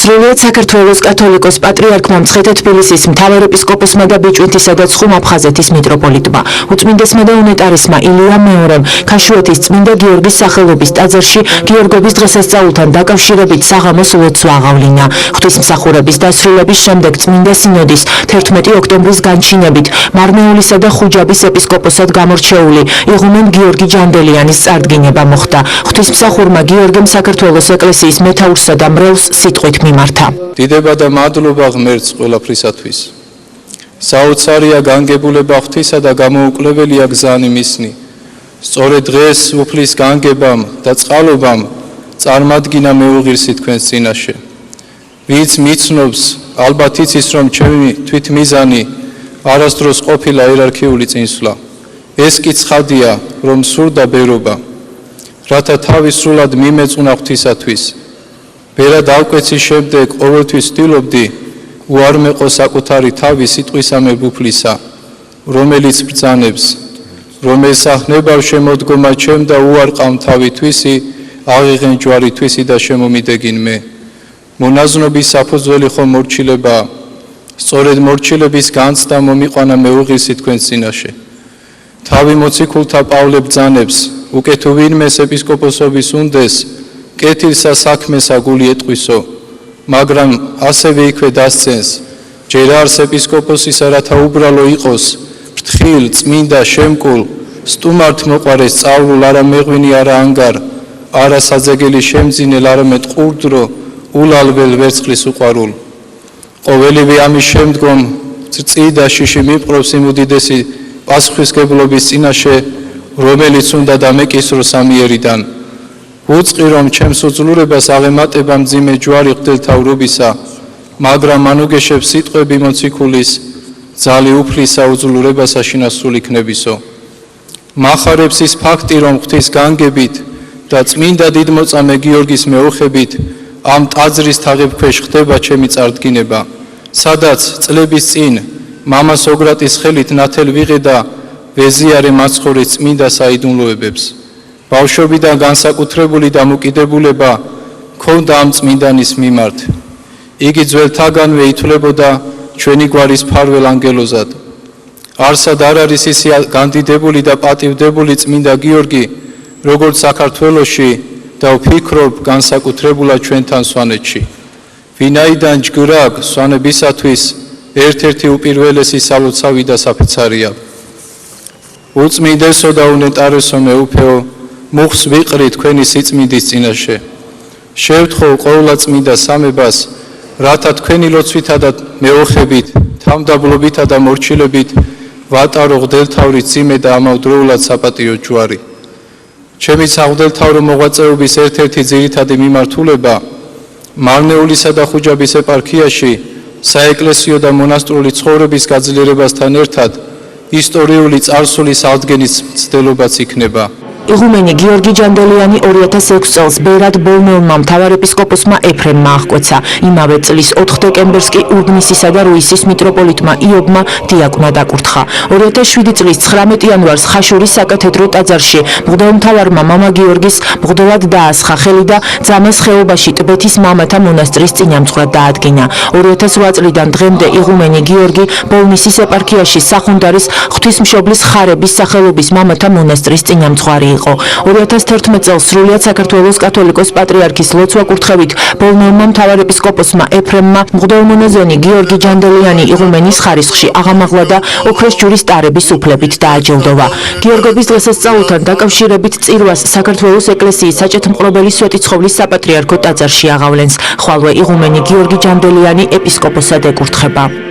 სრულიად საქართველოს კათოლიკოს პატრიარქმა მცხეთა თბილისის მთავარეპისკოპოსმა და ბიჭვინთისა და ცხუმ-აფხაზეთის მიტროპოლიტმა, უწმინდესმა და უნეტარისმა ილია მეორემ ქაშვეთის წმინდა გიორგის სახელობის ტაძარში გიორგობის დღესასწაულთან დაკავშირებით საღამოს ლოცვა აღავლინა. ღვთისმსახურების დასრულების შემდეგ წმინდა სინოდის 11 ოქტომბრის განჩინებით მარნეულისა და ხუჯაბის ეპისკოპოსად გამორჩეული იღუმენ გიორგი ჯანდელიანის წარდგინება მოხდა. ღვთისმსახურმა გიორგემ საქართველოს ეკლესიის მეთაურსა და მრევლს სიტყვით მიმართა. დიდება და მადლობა ღმერთს ყველაფრისათვის. საოცარია განგებულება ღვთისა და გამოუკვლებელია გზანი მისნი. სწორედ დღეს უფლის განგებამ და წყალობამ წარმადგინა მეუღირსი თქვენს წინაშე. ვინც მიცნობს, ალბათ იცის, რომ ჩემი თვითმიზანი არასდროს ყოფილა იერარქიული წინსვლა. ეს კი ცხადია, რომ სურდა ბერობა, რათა თავის სრულად მიმეწუნა ღვთისათვის. ბერა დავკვეცის შემდეგ ყოველთვის ვცდილობდი უარმეყო საკუთარი თავი სიტყვისამე უფლისა, რომელიც ბრძანებს, რომ ესახნება შემოდგომა ჩემ და უარყავ თავი თვისი, აღიღენ ჯვარი თვისი და შემომიდეგინ მე. მონაზნობის საფუძველი ხომ მორჩილება, სწორედ მორჩილების განცდა მომიყვანა მეუღირსი თქვენს წინაშე. თავი მოციქულთა პავლე ბრძანებს, უკეთო ვინმეს ეპისკოპოსობის უნდეს, კეთილსა საქმესა გული ეტყვისო, მაგრამ ასევე იქვე დასცენს, ჯერ არს ეპისკოპოსისა, რათა უბრალო იყოს, ფრთხილ, წმინდა, შემკულ, სტუმართ მოყვარეს სწავლულ, არა მეღვინი, არა ანგარ, არა საძეგელი შემძინელ, არამედ ყურდრო, ულალბელ ვერცხლის უყვარულ. ყოველივე ამის შემდგომ წიდა შიში მიპყრობს იმ უდიდესი პასუხისმგებლობის წინაშე, რომელიც უნდა დამეკისროს ამიერიდან. უწყი რომ ჩემს უძლურებას აღემატება მძიმე ჯვარი ღვთელთავრობისა, მაგრამ მანუგეშებს სიტყვები მოციქულის, ძალი უფლისა უძლურებასა შინასული იქნებისო. მახარებს ის ფაქტი, რომ ღვთის განგებით და წმინდა დიდმოწამე გიორგის მეუხებით ამ ტაძრის თაღებქვეშ ხდება ჩემი წარდგინება, სადაც წლების წინ მამა სოგრატის ხელით ნათელ ვიღედა ვეზიარე მაცხოვრის წმინდა საიდუმლოებებს. ბავშვობიდან განსაკუთრებული დამოკიდებულება ჰქონდა ამ წმინდანის მიმართ. იგი ძველთაგანვე ითვლებოდა ჩვენი გვარის ფარველ ანგელოზად. არსად არ არის ისე განდიდებული და პატივდებული წმინდა გიორგი, როგორც საქართველოში და ვფიქრობ განსაკუთრებულად ჩვენთან სვანეთში. ვინაიდან ჯგრაგ სვანებისათვის ერთ-ერთი უპირველესი სალოცავი და საფიცარია. უწმინდესო და უნეტარესო მეუფეო, მუხს ვიყრი თქვენი სიწმინდის წინაშე. შევთხოვ ყოვლადწმინდა სამებას, რათა თქვენი ლოცვითა და მეოხებით, თავმდაბლობითა და მორჩილებით ვატარო ღვთელთავრის ძიმე და ამავდროულად საპატიო ჯვარი. ჩემი საღვთელთავრო მოღვაწეობის ერთ-ერთი ძირითადი მიმართულება მარნეულისა და ხუჯაბის ეპარქიაში საეკლესიო და მონასტრული ცხოვრების გაძლიერებასთან ერთად ისტორიული წარსულის აღდგენის მცდელობაც იქნება. იღუმენი გიორგი ჯანდელიანი 2006 წელს ბერად ბოლნეულმა მთავარეპისკოპოსმა ეფრემმა აღკვეცა. იმავე წლის 4 დეკემბერს კი ურბნისისა და რუისის მიტროპოლიტმა იობმა დიაკვნად აკურთხა. 2007 წლის 19 იანვარს ხაშურის საკათედრო ტაძარში მღვდელმთავარმა მამა გიორგის მღვდლად დაასხა ხელი და ძამეს ხეობაში ტბეთის მამათა მონასტრის წინამძღვრად დაადგინა. 2008 წლიდან დღემდე იღუმენი გიორგი ბოლნისის ეპარქიაში სახუნდარის ღვთისმშობლის ხარების სახელობის მამათა მონასტრის წინამძღვარი იყო. 2011 წელს სრულიად საქართველოს კათოლიკოს პატრიარქის ლოცვა-კურთხევით ბოლნეულმა მთავარეპისკოპოსმა ეფრემმა მღვდელმონაზონი გიორგი ჯანდელიანი იღუმენის ხარისხში აღამაღლა და ოქროს ჯვრის ტარების უფლებით დააჯილდოვა. გიორგობის დღესასწაულთან დაკავშირებით წირვას საქართველოს ეკლესიის საჭეთმყრობელი სვეტიცხოვლის საპატრიარქო ტაძარში აღავლენს. ხვალვე იღუმენი გიორგი ჯანდელიანი ეპისკოპოსად ეკურთხება.